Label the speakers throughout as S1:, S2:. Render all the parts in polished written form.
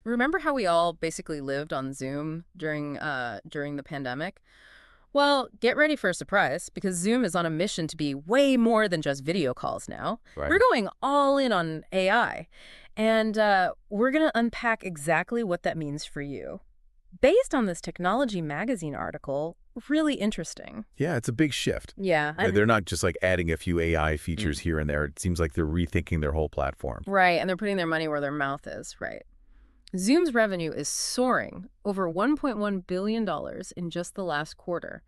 S1: Remember how we all basically lived on Zoom during the pandemic? Well, get ready for a surprise because Zoom is on a mission to be way more than just video calls now.
S2: Right.
S1: We're going all in on AI, and we're going to unpack exactly what that means for you. Based on this Technology Magazine article, really interesting.
S2: Yeah, it's a big shift.
S1: Yeah,
S2: They're not just like adding a few AI features
S1: Mm.
S2: here and there. It seems like they're rethinking their whole platform.
S1: right, and they're putting their money where their mouth is, right. Zoom's revenue is soaring, over $1.1 billion in just the last quarter.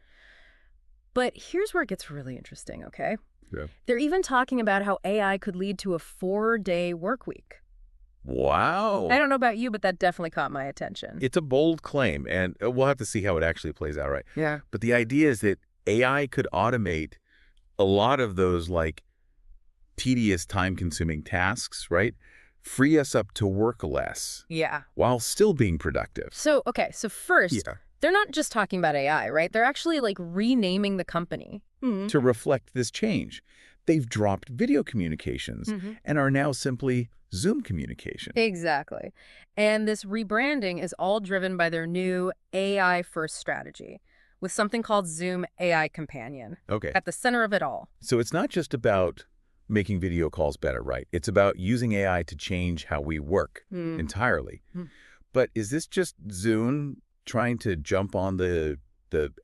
S1: But here's where it gets really interesting, okay?
S2: Yeah.
S1: They're even talking about how AI could lead to a 4-day work week.
S2: Wow.
S1: I don't know about you, but that definitely caught my attention.
S2: It's a bold claim, and we'll have to see how it actually plays out, right?
S1: Yeah.
S2: But the idea is that AI could automate a lot of those like tedious, time-consuming tasks, right? Free us up to work less
S1: Yeah.
S2: while still being productive.
S1: So first,
S2: Yeah.
S1: they're not just talking about AI, right? They're actually like renaming the company.
S2: To reflect this change, they've dropped video communications and are now simply Zoom communication.
S1: Exactly. And this rebranding is all driven by their new AI-first strategy with something called Zoom AI Companion
S2: Okay.
S1: at the center of it all.
S2: So it's not just about making video calls better, right? It's about using AI to change how we work entirely.
S1: Mm.
S2: But is this just Zoom trying to jump on the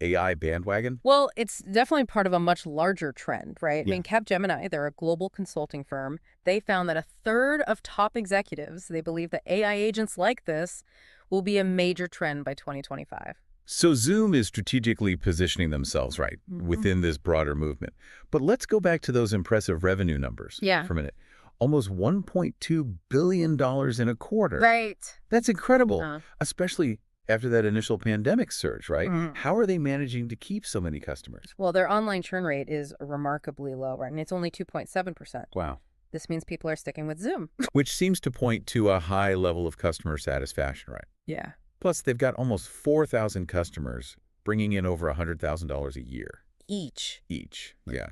S2: AI bandwagon?
S1: Well, it's definitely part of a much larger trend, right? I
S2: Yeah.
S1: mean, Capgemini, they're a global consulting firm. They found that a third of top executives, they believe that AI agents like this will be a major trend by 2025.
S2: So Zoom is strategically positioning themselves, right, within this broader movement. But let's go back to those impressive revenue numbers
S1: Yeah.
S2: for a minute. Almost $1.2 billion in a quarter.
S1: Right.
S2: That's incredible,
S1: Uh,
S2: especially after that initial pandemic surge, right?
S1: Mhm.
S2: How are they managing to keep so many customers?
S1: Well, their online churn rate is remarkably low, right? And it's only 2.7%.
S2: Wow.
S1: This means people are sticking with Zoom.
S2: Which seems to point to a high level of customer satisfaction, right?
S1: Yeah.
S2: Plus, they've got almost 4,000 customers bringing in over $100,000 a year
S1: Each.
S2: each. Yeah.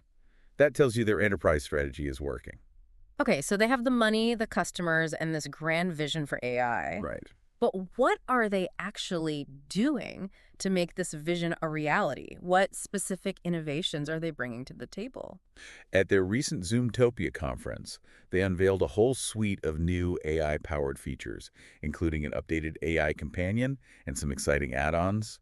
S2: That tells you their enterprise strategy is working.
S1: Okay, so they have the money, the customers, and this grand vision for AI.
S2: Right.
S1: But what are they actually doing to make this vision a reality? What specific innovations are they bringing to the table?
S2: At their recent Zoomtopia conference, they unveiled a whole suite of new AI-powered features, including an updated AI companion and some exciting add-ons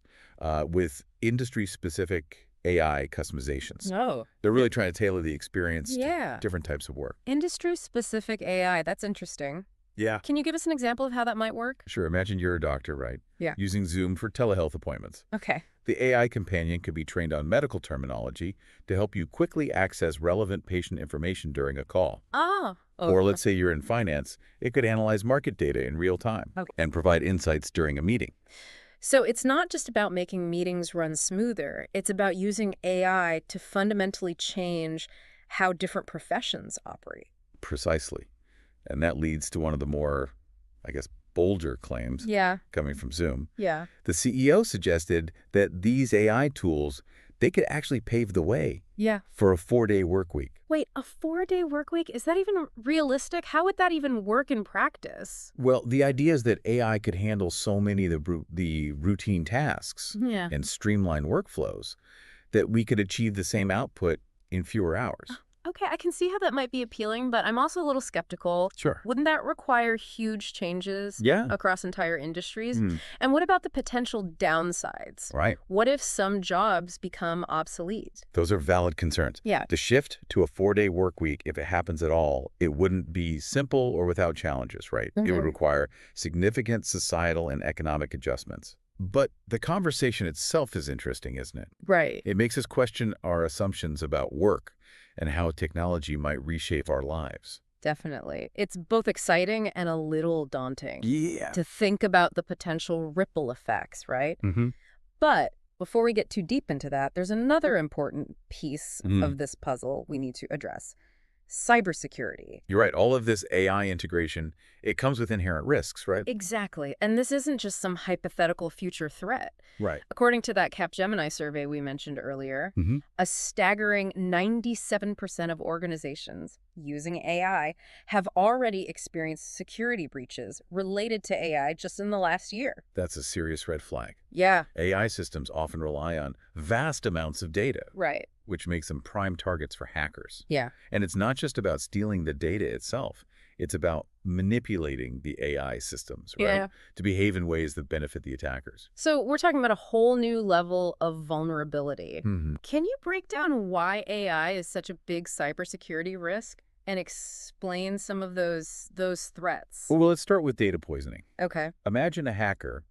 S2: with industry-specific AI customizations.
S1: Oh,
S2: They're really trying to tailor the experience
S1: yeah.
S2: to different types of work.
S1: Industry-specific AI. That's interesting.
S2: Yeah.
S1: Can you give us an example of how that might work?
S2: Sure, imagine you're a doctor, right?
S1: Yeah.
S2: Using Zoom for telehealth appointments.
S1: Okay.
S2: The AI companion could be trained on medical terminology to help you quickly access relevant patient information during a call.
S1: Oh.
S2: Or let's say you're in finance, it could analyze market data in real time
S1: Okay.
S2: and provide insights during a meeting.
S1: So it's not just about making meetings run smoother. It's about using AI to fundamentally change how different professions operate.
S2: Precisely. And that leads to one of the more, I guess, bolder claims
S1: Yeah.
S2: coming from Zoom.
S1: Yeah.
S2: The CEO suggested that these AI tools, they could actually pave the way
S1: Yeah.
S2: for a 4-day work week.
S1: Wait, a 4-day work week? Is that even realistic? How would that even work in practice?
S2: Well, the idea is that AI could handle so many of the routine tasks
S1: Yeah.
S2: and streamline workflows that we could achieve the same output in fewer hours.
S1: Okay, I can see how that might be appealing, but I'm also a little skeptical.
S2: Sure.
S1: Wouldn't that require huge changes
S2: Yeah.
S1: across entire industries?
S2: Hmm.
S1: And what about the potential downsides?
S2: Right.
S1: What if some jobs become obsolete?
S2: Those are valid concerns.
S1: Yeah.
S2: The shift to a 4-day work week, if it happens at all, it wouldn't be simple or without challenges, right? It would require significant societal and economic adjustments. But the conversation itself is interesting, isn't it?
S1: Right.
S2: It makes us question our assumptions about work and how technology might reshape our lives.
S1: Definitely. It's both exciting and a little daunting
S2: Yeah.
S1: to think about the potential ripple effects, right?
S2: Mm-hmm.
S1: But before we get too deep into that, there's another important piece of this puzzle we need to address. cybersecurity.
S2: You're right. All of this AI integration, it comes with inherent risks, right?
S1: Exactly. And this isn't just some hypothetical future threat.
S2: Right.
S1: According to that Capgemini survey we mentioned earlier, a staggering 97% of organizations using AI have already experienced security breaches related to AI just in the last year.
S2: That's a serious red flag.
S1: Yeah.
S2: AI systems often rely on vast amounts of data,
S1: Right.
S2: which makes them prime targets for hackers.
S1: Yeah.
S2: And it's not just about stealing the data itself. It's about manipulating the AI systems, right?
S1: Yeah.
S2: To behave in ways that benefit the attackers.
S1: So we're talking about a whole new level of vulnerability. Can you break down why AI is such a big cybersecurity risk and explain some of those threats?
S2: Well, let's start with data poisoning.
S1: Okay.
S2: Imagine a hacker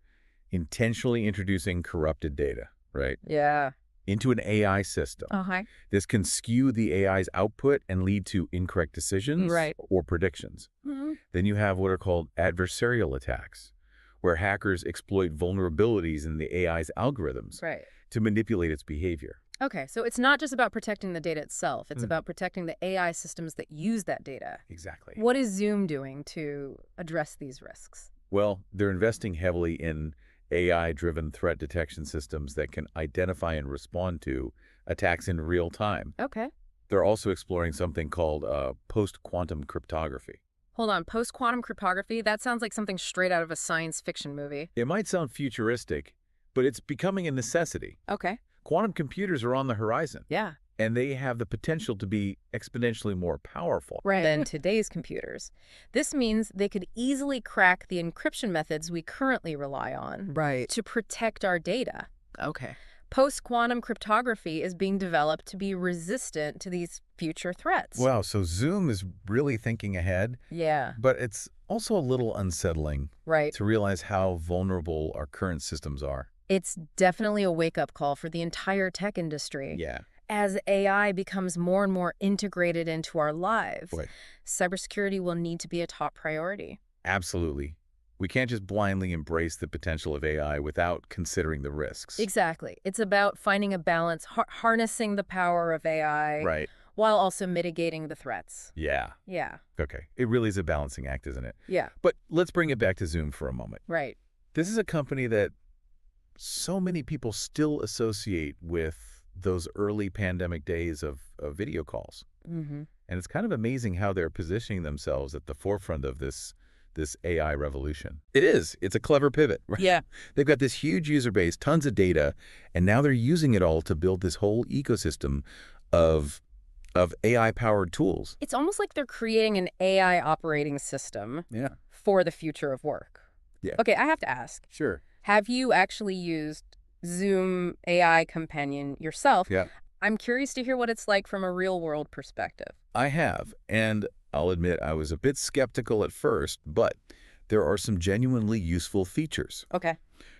S2: intentionally introducing corrupted data, right,
S1: Yeah.
S2: into an AI system.
S1: Okay.
S2: This can skew the AI's output and lead to incorrect decisions
S1: Right.
S2: or predictions.
S1: Mm-hmm.
S2: Then you have what are called adversarial attacks, where hackers exploit vulnerabilities in the AI's algorithms
S1: Right.
S2: to manipulate its behavior.
S1: Okay, so it's not just about protecting the data itself. It's about protecting the AI systems that use that data.
S2: Exactly.
S1: What is Zoom doing to address these risks?
S2: Well, they're investing heavily in AI-driven threat detection systems that can identify and respond to attacks in real time.
S1: Okay.
S2: They're also exploring something called post-quantum cryptography.
S1: Hold on, post-quantum cryptography? That sounds like something straight out of a science fiction movie.
S2: It might sound futuristic, but it's becoming a necessity.
S1: Okay.
S2: Quantum computers are on the horizon,
S1: Yeah.
S2: and they have the potential to be exponentially more powerful.
S1: Right. Than today's computers. This means they could easily crack the encryption methods we currently rely on.
S3: Right.
S1: To protect our data.
S3: Okay.
S1: Post-quantum cryptography is being developed to be resistant to these future threats.
S2: Wow, so Zoom is really thinking ahead,
S1: Yeah.
S2: but it's also a little unsettling
S1: Right.
S2: to realize how vulnerable our current systems are.
S1: It's definitely a wake-up call for the entire tech industry.
S2: Yeah.
S1: As AI becomes more and more integrated into our lives,
S2: Boy.
S1: cybersecurity will need to be a top priority.
S2: Absolutely. We can't just blindly embrace the potential of AI without considering the risks.
S1: Exactly. It's about finding a balance, harnessing the power of AI
S2: Right.
S1: while also mitigating the threats.
S2: Yeah.
S1: Yeah.
S2: Okay. It really is a balancing act, isn't it?
S1: Yeah.
S2: But let's bring it back to Zoom for a moment.
S1: Right.
S2: This is a company that so many people still associate with those early pandemic days of video calls.
S1: Mm-hmm.
S2: And it's kind of amazing how they're positioning themselves at the forefront of this AI revolution. It is. It's a clever pivot, right?
S3: Yeah.
S2: They've got this huge user base, tons of data, and now they're using it all to build this whole ecosystem of AI-powered tools.
S1: It's almost like they're creating an AI operating system
S2: Yeah.
S1: for the future of work.
S2: Yeah.
S1: Okay, I have to ask,
S2: Sure.
S1: have you actually used Zoom AI Companion yourself?
S2: Yeah.
S1: I'm curious to hear what it's like from a real-world perspective.
S2: I have, and I'll admit I was a bit skeptical at first, but there are some genuinely useful features.
S1: Okay.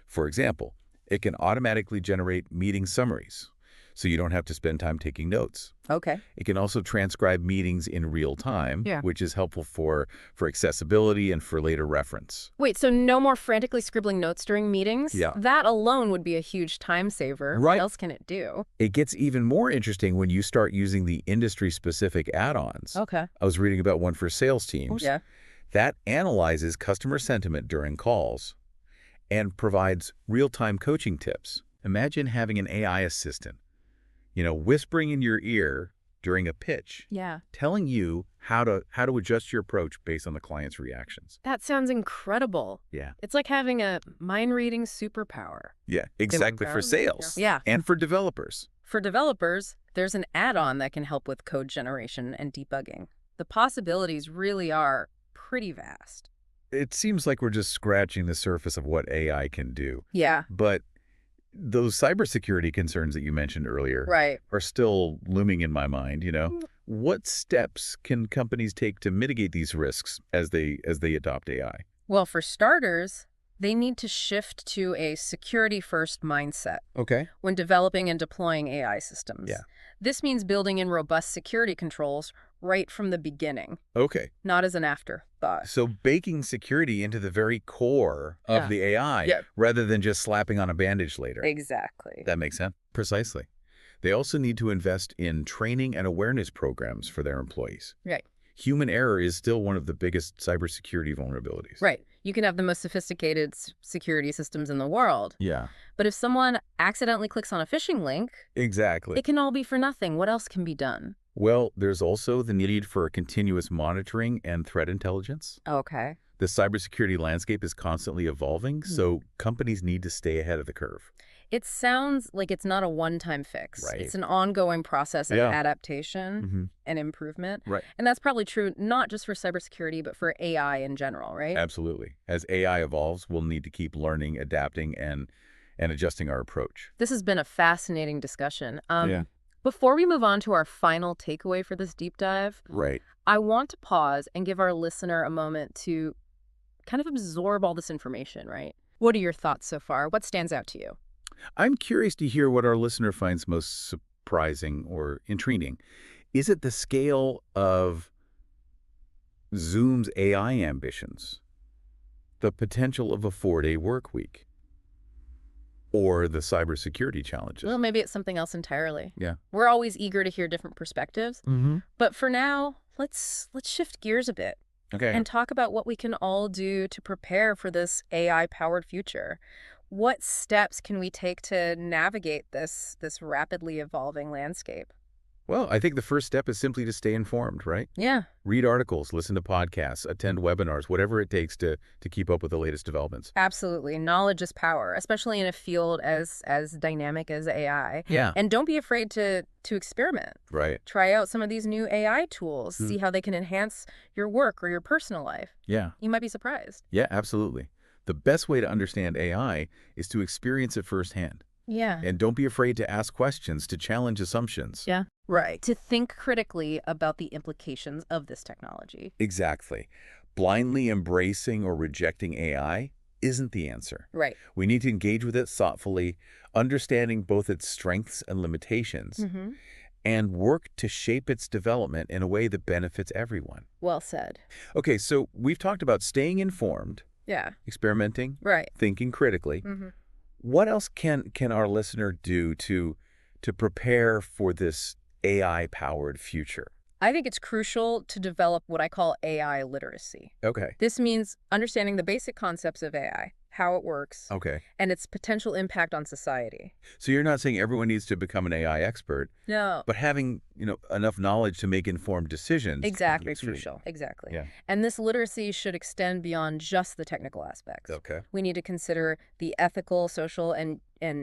S2: For example, it can automatically generate meeting summaries, so you don't have to spend time taking notes.
S1: Okay.
S2: It can also transcribe meetings in real time,
S3: Yeah.
S2: which is helpful for accessibility and for later reference.
S1: Wait, so no more frantically scribbling notes during meetings?
S2: Yeah.
S1: That alone would be a huge time saver.
S2: Right.
S1: What else can it do?
S2: It gets even more interesting when you start using the industry-specific add-ons.
S1: Okay.
S2: I was reading about one for sales teams.
S1: Yeah.
S2: That analyzes customer sentiment during calls and provides real-time coaching tips. Imagine having an AI assistant, whispering in your ear during a pitch,
S1: Yeah.
S2: telling you how to adjust your approach based on the client's reactions.
S1: That sounds incredible.
S2: Yeah.
S1: It's like having a mind-reading superpower.
S2: Yeah, exactly, for sales.
S1: Yeah.
S2: And for developers.
S1: For developers, there's an add-on that can help with code generation and debugging. The possibilities really are pretty vast.
S2: It seems like we're just scratching the surface of what AI can do.
S1: Yeah.
S2: But those cybersecurity concerns that you mentioned earlier
S1: Right.
S2: are still looming in my mind, What steps can companies take to mitigate these risks as they adopt AI?
S1: Well, for starters, they need to shift to a security-first mindset
S2: Okay.
S1: when developing and deploying AI systems.
S2: Yeah.
S1: This means building in robust security controls right from the beginning,
S2: Okay.
S1: not as an afterthought.
S2: So baking security into the very core of
S1: Yeah.
S2: the AI
S3: Yeah.
S2: rather than just slapping on a bandage later.
S1: Exactly.
S2: That makes sense. Precisely. They also need to invest in training and awareness programs for their employees.
S1: Right.
S2: Human error is still one of the biggest cybersecurity vulnerabilities.
S1: Right. You can have the most sophisticated security systems in the world,
S2: Yeah,
S1: but if someone accidentally clicks on a phishing link,
S2: exactly.
S1: it can all be for nothing. What else can be done?
S2: Well, there's also the need for continuous monitoring and threat intelligence.
S1: Okay.
S2: The cybersecurity landscape is constantly evolving, so companies need to stay ahead of the curve.
S1: It sounds like it's not a one-time fix.
S2: Right.
S1: It's an ongoing process of
S2: Yeah.
S1: adaptation and improvement.
S2: Right.
S1: And that's probably true not just for cybersecurity, but for AI in general, right?
S2: Absolutely. As AI evolves, we'll need to keep learning, adapting, and adjusting our approach.
S1: This has been a fascinating discussion.
S2: Yeah.
S1: Before we move on to our final takeaway for this deep dive,
S2: Right.
S1: I want to pause and give our listener a moment to kind of absorb all this information, right? What are your thoughts so far? What stands out to you?
S2: I'm curious to hear what our listener finds most surprising or intriguing. Is it the scale of Zoom's AI ambitions, the potential of a 4-day work week, or the cybersecurity challenges?
S1: Well, maybe it's something else entirely.
S2: Yeah.
S1: We're always eager to hear different perspectives,
S2: Mm-hmm.
S1: but for now, let's shift gears a bit
S2: Okay.
S1: and talk about what we can all do to prepare for this AI-powered future. What steps can we take to navigate this rapidly evolving landscape?
S2: Well, I think the first step is simply to stay informed, right?
S1: Yeah,
S2: Read articles, listen to podcasts, attend webinars, whatever it takes to keep up with the latest developments.
S1: absolutely. Knowledge is power, especially in a field as dynamic as AI.
S2: Yeah.
S1: And don't be afraid to experiment.
S2: Right.
S1: Try out some of these new AI tools,
S2: Hmm.
S1: see how they can enhance your work or your personal life.
S2: Yeah.
S1: You might be surprised.
S2: Yeah, absolutely. The best way to understand AI is to experience it firsthand.
S1: Yeah.
S2: And don't be afraid to ask questions, to challenge assumptions.
S1: Yeah. Right. To think critically about the implications of this technology.
S2: Exactly. Blindly embracing or rejecting AI isn't the answer.
S1: Right.
S2: We need to engage with it thoughtfully, understanding both its strengths and limitations,
S1: Mm-hmm.
S2: and work to shape its development in a way that benefits everyone.
S1: Well said.
S2: Okay, so we've talked about staying informed,
S1: Yeah.
S2: experimenting,
S1: Right.
S2: thinking critically.
S1: Mm-hmm.
S2: What else can our listener do to prepare for this AI-powered future?
S1: I think it's crucial to develop what I call AI literacy.
S2: Okay.
S1: This means understanding the basic concepts of AI, how it works,
S2: Okay.
S1: and its potential impact on society.
S2: So you're not saying everyone needs to become an AI expert,
S1: No.
S2: but having, enough knowledge to make informed decisions.
S1: Exactly,
S2: Sweet.
S1: crucial. Exactly.
S2: Yeah.
S1: And this literacy should extend beyond just the technical aspects.
S2: Okay.
S1: We need to consider the ethical, social, and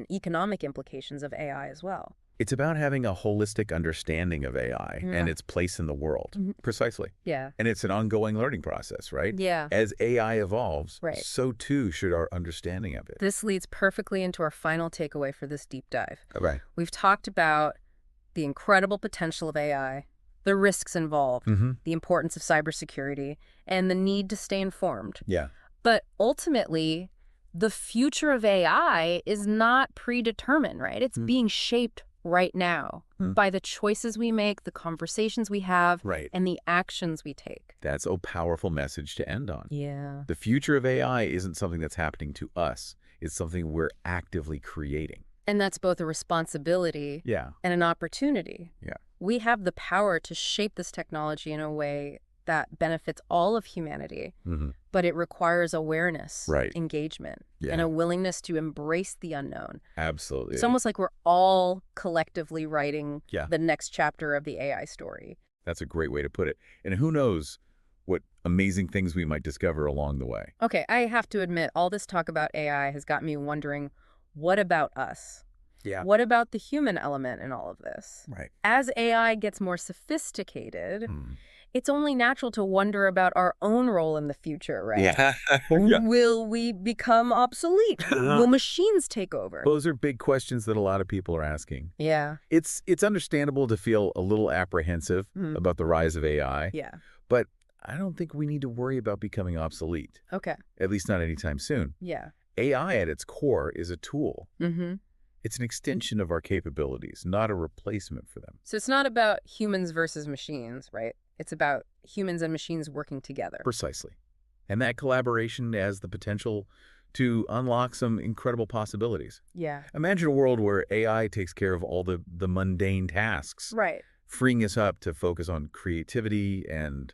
S1: economic implications of AI as well.
S2: It's about having a holistic understanding of AI
S1: Yeah.
S2: and its place in the world.
S1: Mhm.
S2: Precisely.
S1: Yeah.
S2: And it's an ongoing learning process, right?
S1: Yeah.
S2: As AI evolves,
S1: Right.
S2: so too should our understanding of it.
S1: This leads perfectly into our final takeaway for this deep dive.
S2: Okay.
S1: We've talked about the incredible potential of AI, the risks involved,
S2: Mm-hmm.
S1: the importance of cybersecurity, and the need to stay informed.
S2: Yeah.
S1: But ultimately, the future of AI is not predetermined, right? It's being shaped right now by the choices we make, the conversations we have,
S2: Right.
S1: and the actions we take.
S2: That's a powerful message to end on.
S1: Yeah.
S2: The future of AI isn't something that's happening to us. It's something we're actively creating.
S1: And that's both a responsibility
S2: Yeah.
S1: and an opportunity.
S2: Yeah.
S1: We have the power to shape this technology in a way that benefits all of humanity,
S2: Mm-hmm.
S1: but it requires awareness,
S2: Right.
S1: engagement,
S2: Yeah.
S1: and a willingness to embrace the unknown.
S2: Absolutely.
S1: It's almost like we're all collectively writing
S2: Yeah.
S1: the next chapter of the AI story.
S2: That's a great way to put it. And who knows what amazing things we might discover along the way.
S1: Okay, I have to admit, all this talk about AI has got me wondering, what about us?
S2: Yeah.
S1: What about the human element in all of this?
S2: Right.
S1: As AI gets more sophisticated,
S2: Hmm.
S1: it's only natural to wonder about our own role in the future, right?
S2: Yeah.
S1: Will we become obsolete? Will machines take over?
S2: Those are big questions that a lot of people are asking.
S1: Yeah.
S2: It's understandable to feel a little apprehensive
S1: Mhm.
S2: about the rise of AI,
S1: Yeah.
S2: but I don't think we need to worry about becoming obsolete,
S1: Okay.
S2: at least not anytime soon.
S1: Yeah.
S2: AI at its core is a tool.
S1: Mm-hmm.
S2: It's an extension of our capabilities, not a replacement for them.
S1: So it's not about humans versus machines, right? It's about humans and machines working together.
S2: Precisely. And that collaboration has the potential to unlock some incredible possibilities.
S1: Yeah.
S2: Imagine a world where AI takes care of all the mundane tasks,
S1: Right.
S2: freeing us up to focus on creativity and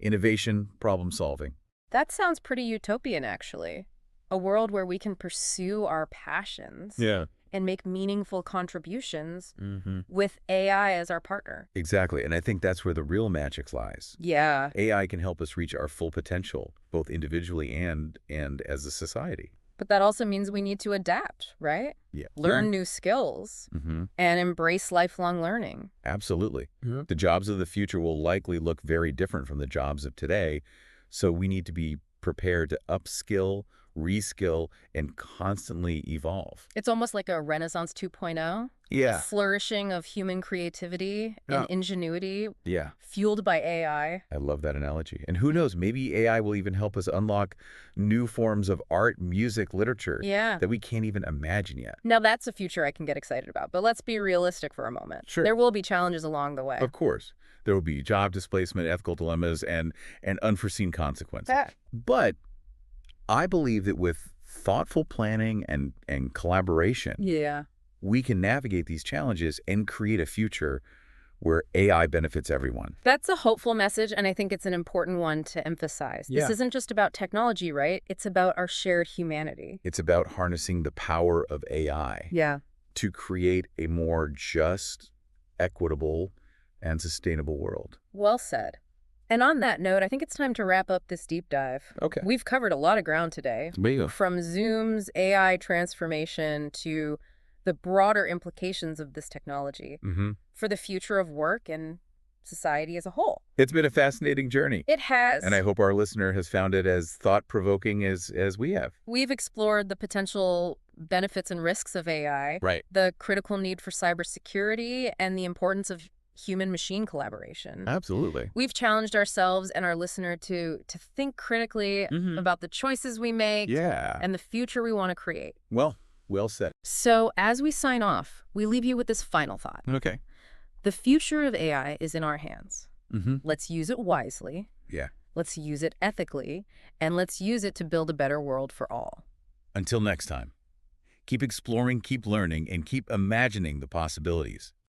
S2: innovation, problem solving.
S1: That sounds pretty utopian, actually. A world where we can pursue our passions
S2: Yeah.
S1: and make meaningful contributions
S2: Mm-hmm.
S1: with AI as our partner.
S2: Exactly. And I think that's where the real magic lies.
S1: Yeah.
S2: AI can help us reach our full potential, both individually and as a society.
S1: But that also means we need to adapt, right?
S2: Yeah.
S1: Learn new skills
S2: Mm-hmm.
S1: and embrace lifelong learning.
S2: Absolutely.
S3: Yeah.
S2: The jobs of the future will likely look very different from the jobs of today, so we need to be prepared to upskill, reskill, and constantly evolve.
S1: It's almost like a Renaissance 2.0,
S2: Yeah.
S1: flourishing of human creativity and ingenuity
S2: Yeah.
S1: fueled by AI.
S2: I love that analogy. And who knows, maybe AI will even help us unlock new forms of art, music, literature
S1: Yeah.
S2: that we can't even imagine yet.
S1: Now that's a future I can get excited about, but let's be realistic for a moment.
S2: Sure.
S1: There will be challenges along the way.
S2: Of course, there will be job displacement, ethical dilemmas, and unforeseen consequences.
S1: Ah.
S2: But I believe that with thoughtful planning and collaboration,
S1: Yeah.
S2: we can navigate these challenges and create a future where AI benefits everyone.
S1: That's a hopeful message, and I think it's an important one to emphasize.
S3: Yeah.
S1: This isn't just about technology, right? It's about our shared humanity.
S2: It's about harnessing the power of AI
S1: Yeah.
S2: to create a more just, equitable, and sustainable world.
S1: Well said. And on that note, I think it's time to wrap up this deep dive.
S2: Okay.
S1: We've covered a lot of ground today, from Zoom's AI transformation to the broader implications of this technology
S2: Mm-hmm.
S1: for the future of work and society as a whole.
S2: It's been a fascinating journey.
S1: It has.
S2: And I hope our listener has found it as thought-provoking as we have.
S1: We've explored the potential benefits and risks of AI,
S2: Right.
S1: the critical need for cybersecurity, and the importance of human-machine collaboration.
S2: Absolutely.
S1: We've challenged ourselves and our listener to think critically
S2: Mhm.
S1: about the choices we make
S2: Yeah.
S1: and the future we want to create.
S2: Well said.
S1: So as we sign off, we leave you with this final thought.
S2: Okay.
S1: The future of AI is in our hands.
S2: Mm-hmm.
S1: Let's use it wisely.
S2: Yeah.
S1: Let's use it ethically. And let's use it to build a better world for all.
S2: Until next time, keep exploring, keep learning, and keep imagining the possibilities.